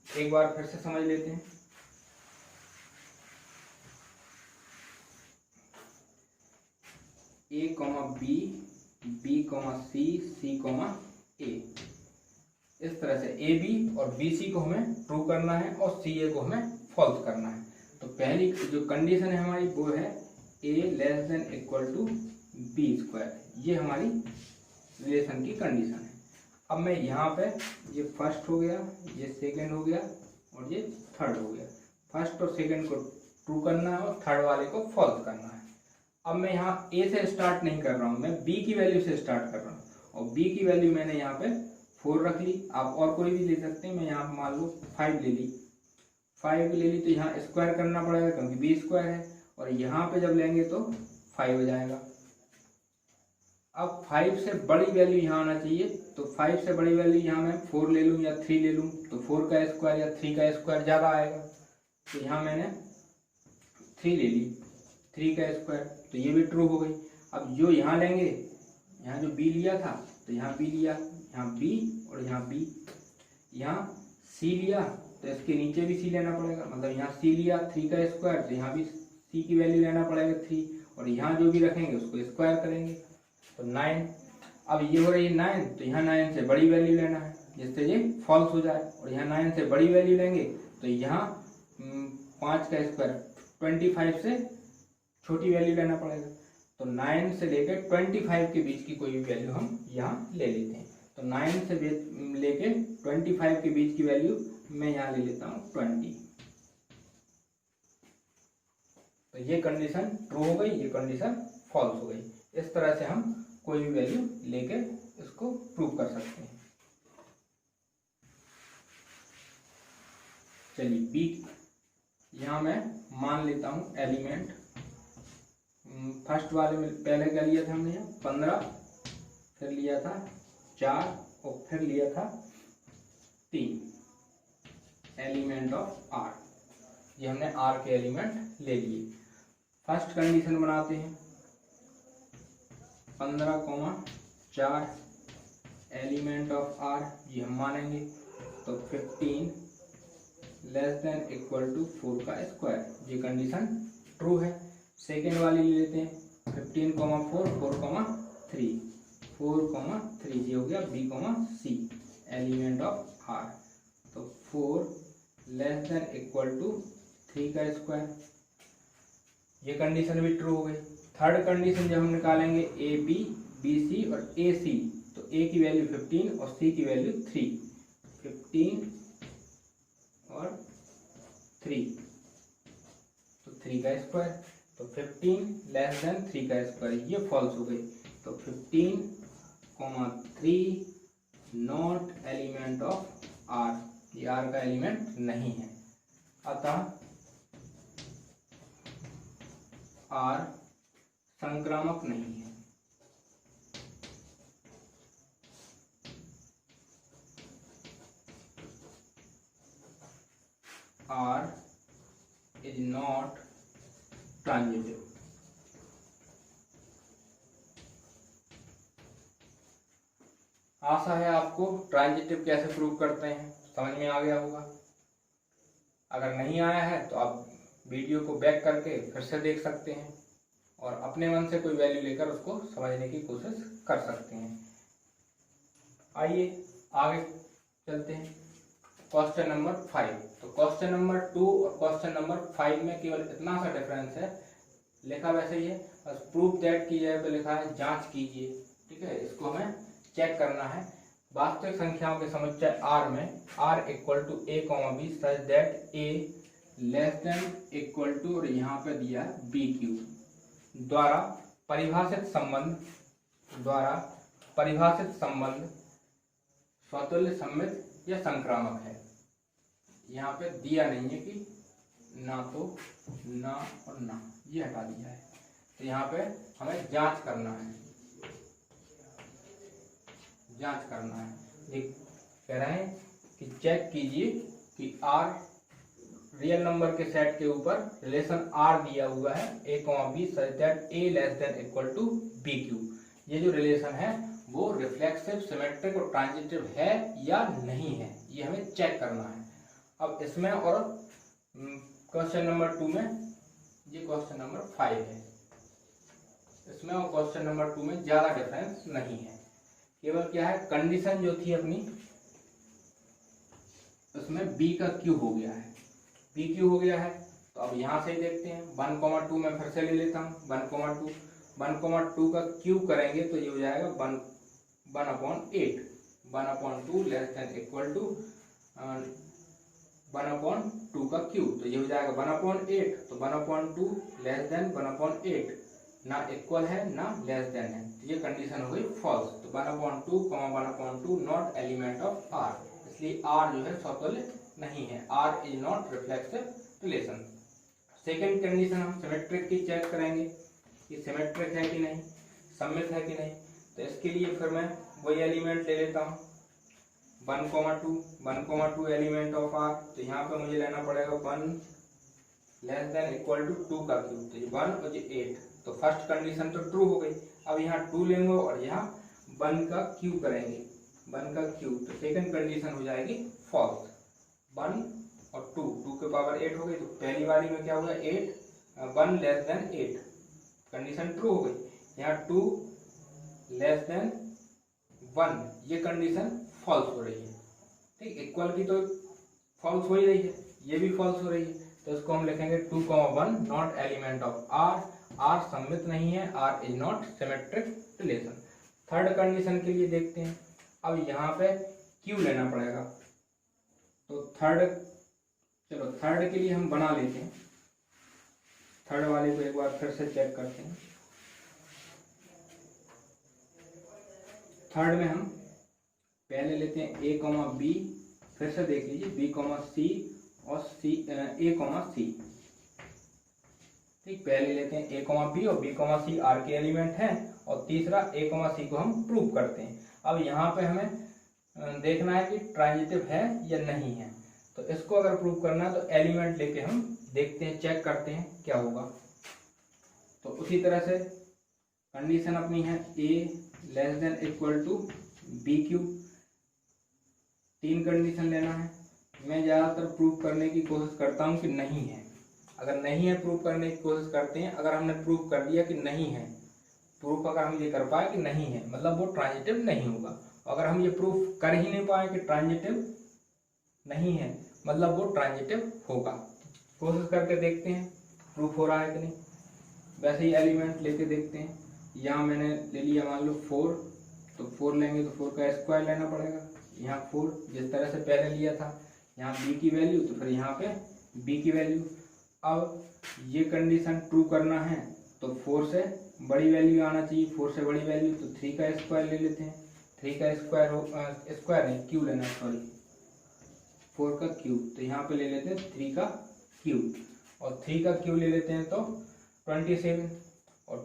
एक बार फिर से समझ लेते हैं। A, B, B, C, C, A, इस तरह से A, B और B, C को हमें ट्रू करना है और C, A को हमें फॉल्स करना है। तो पहली जो कंडीशन है हमारी वो है A less than equal to B square, ये हमारी रिलेशन की कंडीशन है। अब मैं यहाँ पे ये फर्स्ट हो गया, ये सेकंड हो गया और ये थर्ड हो गया। फर्स्ट और सेकंड को ट्रू करना है और थर्ड वाले को फॉल्स करना है। अब मैं यहाँ A से स्टार्ट नहीं कर रहा हूँ, मैं B की वैल्यू से स्टार्ट कर रहा हूँ, और B की वैल्यू मैंने यहाँ पे 4 रख ली। आप और कोई भी ले सकते हैं, मैं यहाँ पे मान लो 5 ले ली, 5 ले ली, तो यहाँ स्क्वायर करना पड़ेगा क्योंकि B स्क्वायर है, और यहाँ पे जब लेंगे तो 5 हो जाएगा। अब 5 से बड़ी वैल्यू यहाँ आना चाहिए, तो 5 से बड़ी वैल्यू यहाँ मैं 4 ले लूँ या 3 ले लूँ, तो 4 का स्क्वायर या 3 का स्क्वायर ज़्यादा आएगा, तो यहाँ मैंने 3 ले ली, 3 का स्क्वायर, तो ये भी ट्रू हो गई। अब जो यहाँ लेंगे, यहाँ जो B लिया था तो यहाँ B लिया, यहाँ B और यहाँ B, यहाँ C लिया तो इसके नीचे भी C लेना पड़ेगा, मतलब यहाँ C लिया 3 का स्क्वायर, तो यहाँ भी C की वैल्यू लेना पड़ेगा 3, और यहाँ जो भी रखेंगे उसको स्क्वायर करेंगे तो 9। अब ये हो रही है 9, तो यहाँ 9 से बड़ी वैल्यू लेना है जिससे ये फॉल्स हो जाए, और यहाँ 9 से बड़ी वैल्यू लेंगे तो यहाँ 5 का स्क्वायर 25 से छोटी वैल्यू लेना पड़ेगा, तो 9 से लेकर 25 के बीच की कोई भी वैल्यू हम यहाँ ले लेते हैं। तो 9 से लेके 25 के बीच की वैल्यू मैं यहाँ ले लेता हूँ 20। तो ये कंडीशन ट्रू हो गई, ये कंडीशन फॉल्स हो गई। इस तरह से हम कोई भी वैल्यू लेके इसको प्रूव कर सकते हैं। चलिए बी, यहाँ मैं मान लेता हूँ एलिमेंट, फर्स्ट वाले में पहले क्या लिया था हमने यहाँ 15, फिर लिया था 4 और फिर लिया था 3, एलिमेंट ऑफ R। ये हमने R के एलिमेंट ले लिए। फर्स्ट कंडीशन बनाते हैं, 15, 4 एलिमेंट ऑफ R, ये हम मानेंगे, तो 15 लेस देन इक्वल टू 4 का स्क्वायर, ये कंडीशन ट्रू है। सेकेंड वाली ले लेते हैं, 15, 4, 4, 3, ये हो गया B, C element of R, तो 4 लेस देन इक्वल टू 3 का स्क्वायर, ये कंडीशन भी ट्रू हो गई। थर्ड कंडीशन जब हम निकालेंगे AB, BC और AC, तो A की वैल्यू 15 और C की वैल्यू 3, 15 और 3, तो 3 का स्क्वायर, तो 15 लेस देन 3 का स्क्वायर, ये फॉल्स हो गई। तो 15, 3 नॉट एलिमेंट ऑफ R, ये R का एलिमेंट नहीं है, अतः R संक्रामक नहीं है। R is not transitive. आशा है आपको ट्रांजिटिव कैसे प्रूव करते हैं समझ में आ गया होगा। अगर नहीं आया है तो आप वीडियो को बैक करके फिर से देख सकते हैं और अपने मन से कोई वैल्यू लेकर उसको समझने की कोशिश कर सकते हैं। आइए आगे चलते हैं। Question number 5। तो क्वेश्चन नंबर 2 और क्वेश्चन नंबर 5 में केवल इतना सा डिफरेंस है, लिखा वैसे ही है, बस प्रूफ दैट की जगह पे लिखा है जांच कीजिए। ठीक है, इसको हमें चेक करना है। वास्तविक संख्याओं के समुच्चय R में R equal to a, b such that a less than equal to, और यहाँ पे दिया है BQ द्वारा परिभाषित संबंध स्वतुल्य, सममित या संक्रामक है। यहाँ पे दिया नहीं है कि ना तो, ना और ना, ये हटा दिया है। तो यहाँ पे हमें जांच करना है, देख कह रहे हैं कि चेक कीजिए कि R रियल नंबर के सेट के ऊपर रिलेशन R दिया हुआ है a, b such that a less than equal to BQ। ये जो रिलेशन है वो रिफ्लेक्सिव, सिमेट्रिक और ट्रांजिटिव है या नहीं है, ये हमें चेक करना है। अब इसमें और क्वेश्चन नंबर 2 में, ये क्वेश्चन नंबर 5 है, इसमें और क्वेश्चन नंबर 2 में ज्यादा डिफरेंस नहीं है। केवल क्या है, कंडीशन जो थी अपनी उसमें B का Q हो गया है, BQ हो गया है। तो अब यहाँ से ही देखते हैं 1,2 में फिर से ले लेता हूँ 1,2 का Q करेंगे तो ये हो जाएगा 1/8, 1/2 लेस देन इक्वल टू 1/2 का Q, तो ये हो जाएगा 1/8। तो 1/2 लेस देन 1/8 ना इक्वल है ना लेस देन है, तो ये कंडीशन हो गई फॉल्स। तो 1/2 नॉट एलिमेंट ऑफ R, इसलिए R जो है स्वतुल्य नहीं है, R is not reflexive relation. Second condition हम सिमेट्रिक की चेक करेंगे कि सिमेट्रिक है कि नहीं, सममित है कि नहीं। तो इसके लिए फिर मैं वही एलिमेंट ले लेता हूँ 1,2 एलिमेंट ऑफ R। तो यहाँ पे मुझे लेना पड़ेगा 1 लेस देन इक्वल टू 2 का क्यूब, तो ये 1 और ये 8। तो फर्स्ट कंडीशन तो ट्रू हो गई। अब यहाँ 2 लेंगे और यहाँ 1 का क्यूब करेंगे, 1 का क्यूब, तो सेकंड कंडीशन हो जाएगी फॉल्स। 1 और 2 के पावर 8 हो गई, तो पहली बारी में क्या होगा 1 लेस देन 8, कंडीशन ट्रू हो गई। यहाँ 2 लेस देन 1, ये कंडीशन फॉल्स हो रही है। ठीक, इक्वल की तो फॉल्स हो ही रही है, ये भी फॉल्स हो रही है। तो इसको हम लिखेंगे 2, 1 not element of R, R सममित नहीं है, R is not symmetric relation. Third condition के लिए देखते हैं। अब यहाँ पे Q लेना पड़ेगा, तो थर्ड के लिए हम बना लेते हैं। थर्ड वाले को एक बार फिर से चेक करते हैं। थर्ड में हम पहले लेते हैं a, b, फिर से देख लीजिए b, c और a, c। ठीक, पहले लेते हैं a, b और b, c R के एलिमेंट हैं, और तीसरा a, c को हम प्रूव करते हैं। अब यहाँ पे हमें देखना है कि ट्रांजिटिव है या नहीं है। तो इसको अगर प्रूव करना है तो एलिमेंट लेके हम देखते हैं, चेक करते हैं क्या होगा। तो उसी तरह से कंडीशन अपनी है a less than equal to BQ, 3 condition लेना है। मैं ज़्यादातर प्रूव करने की कोशिश करता हूँ कि नहीं है। अगर नहीं है प्रूव करने की कोशिश करते हैं। अगर हमने प्रूव कर दिया कि नहीं है, प्रूफ अगर हम ये कर पाए कि नहीं है, मतलब वो ट्रांजिटिव नहीं होगा। अगर हम ये प्रूफ कर ही नहीं पाए कि ट्रांजिटिव नहीं है, मतलब वो ट्रांजिटिव होगा। कोशिश करके देखते हैं प्रूफ हो रहा है कि नहीं। वैसे ही एलिमेंट लेके देखते हैं। यहाँ मैंने ले लिया मान लो 4, तो 4 लेंगे तो 4 का स्क्वायर लेना पड़ेगा। यहाँ 4 जिस तरह से पहले लिया था, यहाँ b की वैल्यू, तो फिर यहाँ पे b की वैल्यू। अब ये कंडीशन ट्रू करना है तो 4 से बड़ी वैल्यू आना चाहिए, 4 से बड़ी वैल्यू, तो 3 का स्क्वायर ले लेते हैं। 3 का स्क्वायर नहीं, क्यूब लेना, सॉरी 4 का क्यूब, तो यहाँ पे ले लेते हैं 3 का क्यूब, और 3 का क्यूब ले लेते हैं तो 27, और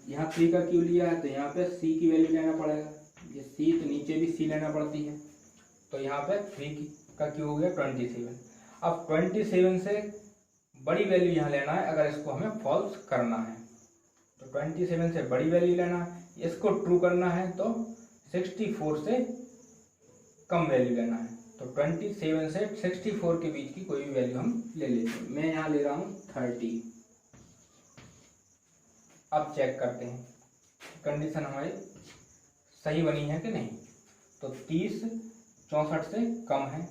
यहाँ 3 का क्यूब लिया है तो यहाँ पे c की वैल्यू लेना पड़ेगा। ये c, तो नीचे भी c लेना पड़ती है, तो यहाँ पे 3 का क्यूब हो गया 27। अब 27 से बड़ी वैल्यू यहाँ लेना है अगर इसको हमें फॉल्स करना है, तो 27 से बड़ी वैल्यू लेना है। इसको ट्रू करना है तो 64 से कम वैल्यू लेना है। तो 27 से 64 के बीच की कोई भी वैल्यू हम ले लेते हैं। मैं यहाँ ले रहा हूँ 30। अब चेक करते हैं कंडीशन हमारी सही बनी है कि नहीं। तो 30 64 से कम है,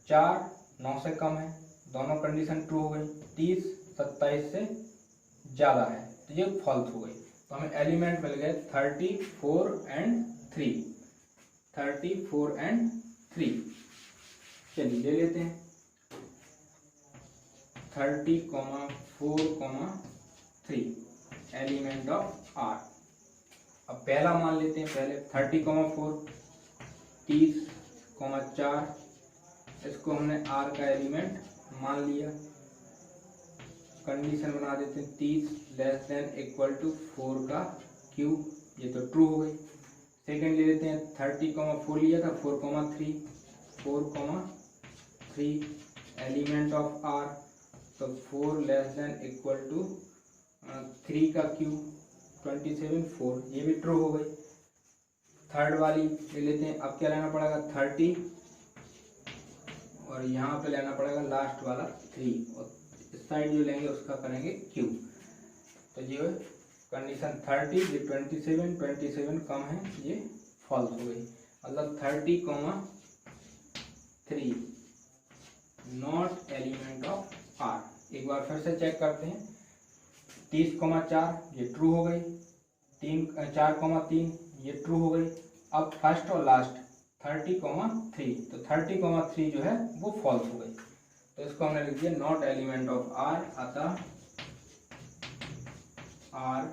4 9 से कम है, दोनों कंडीशन ट्रू हो गई। 30 27 से ज़्यादा है तो ये फॉल्स हो गई। तो हमें एलिमेंट मिल गए 34 एंड 3। 34 एंड 3 चलिए ले लेते हैं। 30, 4, 3 एलिमेंट ऑफ आर। अब पहला मान लेते हैं पहले 30, 4 30, 4 इसको हमने आर का एलिमेंट मान लिया। कंडीशन बना देते हैं 30 लेस देन इक्वल टू 4 का क्यूब, ये तो ट्रू हो गई। सेकेंड ले लेते हैं 30, 4 लिया था 4, 3 एलिमेंट ऑफ आर, तो 4 लेस देन इक्वल टू 3 का क्यूब 27 4, ये भी ट्रू हो गई। थर्ड वाली ले लेते हैं। अब क्या लेना पड़ेगा 30 और यहाँ पे लेना पड़ेगा लास्ट वाला 3 और इस साइड जो लेंगे उसका करेंगे क्यूब। तो ये कंडीशन 30 ये 27 कम है, ये फॉल्स हो गई। मतलब 30, 3 नॉट एलिमेंट ऑफ आर। एक बार फिर से चेक करते हैं। 30, 4 ये ट्रू हो गई, 4, 3 ये ट्रू हो गई। अब फर्स्ट और लास्ट 30, 3, तो 30, 3 जो है वो फॉल्स हो गई। तो इसको हमने लिख दिया नॉट एलिमेंट ऑफ आर, अतः आर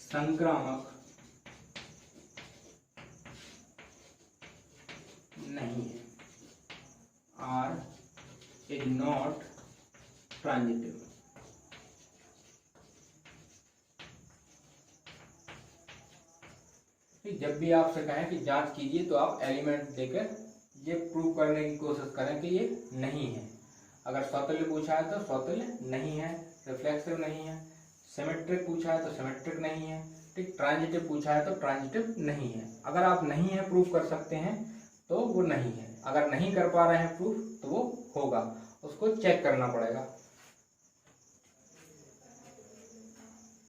संक्रामक नहीं है। R is not transitive. जब भी आपसे कहें कि जांच कीजिए तो आप एलिमेंट देकर ये प्रूव करने की कोशिश करें कि ये नहीं है। अगर सौतुल्य पूछा है तो सौतुल्य नहीं है, रिफ्लेक्सिव नहीं है। सिमेट्रिक पूछा है तो सिमेट्रिक नहीं है, ठीक। ट्रांजिटिव पूछा है तो ट्रांजिटिव नहीं है। अगर आप नहीं है प्रूव कर सकते हैं तो वो नहीं है, अगर नहीं कर पा रहे हैं प्रूफ तो वो होगा, उसको चेक करना पड़ेगा।